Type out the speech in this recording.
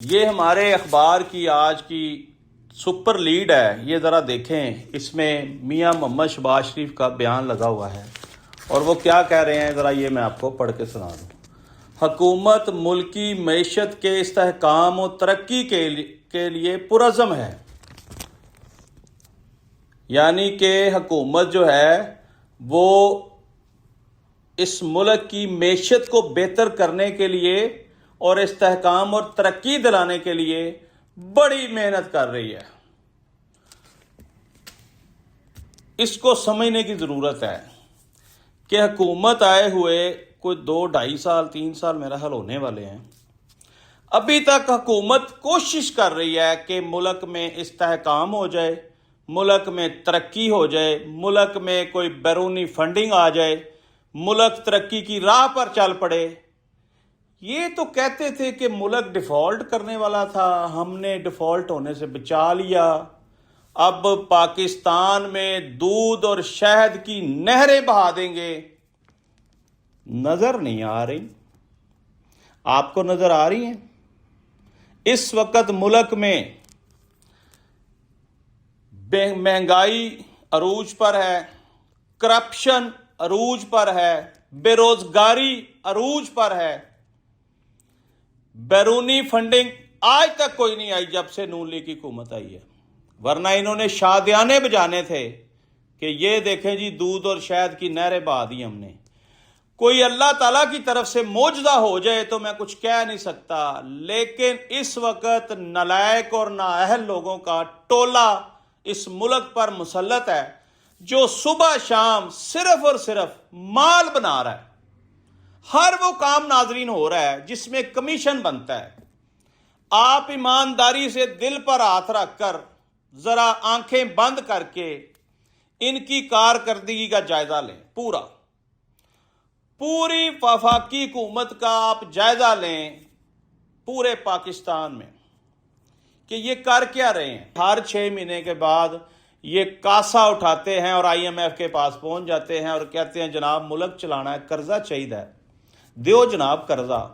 یہ ہمارے اخبار کی آج کی سپر لیڈ ہے، یہ ذرا دیکھیں، اس میں میاں محمد شہباز شریف کا بیان لگا ہوا ہے اور وہ کیا کہہ رہے ہیں، ذرا یہ میں آپ کو پڑھ کے سنا دوں۔ حکومت ملکی معیشت کے استحکام و ترقی کے لیے پرعزم ہے، یعنی کہ حکومت جو ہے وہ اس ملک کی معیشت کو بہتر کرنے کے لیے اور استحکام اور ترقی دلانے کے لیے بڑی محنت کر رہی ہے۔ اس کو سمجھنے کی ضرورت ہے کہ حکومت آئے ہوئے کوئی 2-2.5 3 سال میرا حل ہونے والے ہیں، ابھی تک حکومت کوشش کر رہی ہے کہ ملک میں استحکام ہو جائے، ملک میں ترقی ہو جائے، ملک میں کوئی بیرونی فنڈنگ آ جائے، ملک ترقی کی راہ پر چل پڑے۔ یہ تو کہتے تھے کہ ملک ڈیفالٹ کرنے والا تھا، ہم نے ڈیفالٹ ہونے سے بچا لیا، اب پاکستان میں دودھ اور شہد کی نہریں بہا دیں گے۔ نظر نہیں آ رہی؟ آپ کو نظر آ رہی ہیں؟ اس وقت ملک میں مہنگائی عروج پر ہے، کرپشن عروج پر ہے، بے روزگاری عروج پر ہے، بیرونی فنڈنگ آج تک کوئی نہیں آئی جب سے نون لیگ کی حکومت آئی ہے، ورنہ انہوں نے شادیانے بجانے تھے کہ یہ دیکھیں جی دودھ اور شہد کی نہریں بہا دی ہم نے۔ کوئی اللہ تعالیٰ کی طرف سے معجزہ ہو جائے تو میں کچھ کہہ نہیں سکتا، لیکن اس وقت نالائق اور نااہل لوگوں کا ٹولہ اس ملک پر مسلط ہے جو صبح شام صرف اور صرف مال بنا رہا ہے۔ ہر وہ کام ناظرین ہو رہا ہے جس میں کمیشن بنتا ہے۔ آپ ایمانداری سے دل پر ہاتھ رکھ کر ذرا آنکھیں بند کر کے ان کی کارکردگی کا جائزہ لیں، پوری وفاقی حکومت کا آپ جائزہ لیں پورے پاکستان میں کہ یہ کر کیا رہے ہیں۔ ہر 6 مہینے کے بعد یہ کاسا اٹھاتے ہیں اور IMF کے پاس پہنچ جاتے ہیں اور کہتے ہیں جناب ملک چلانا ہے، قرضہ چاہیے، دیو جناب قرضہ۔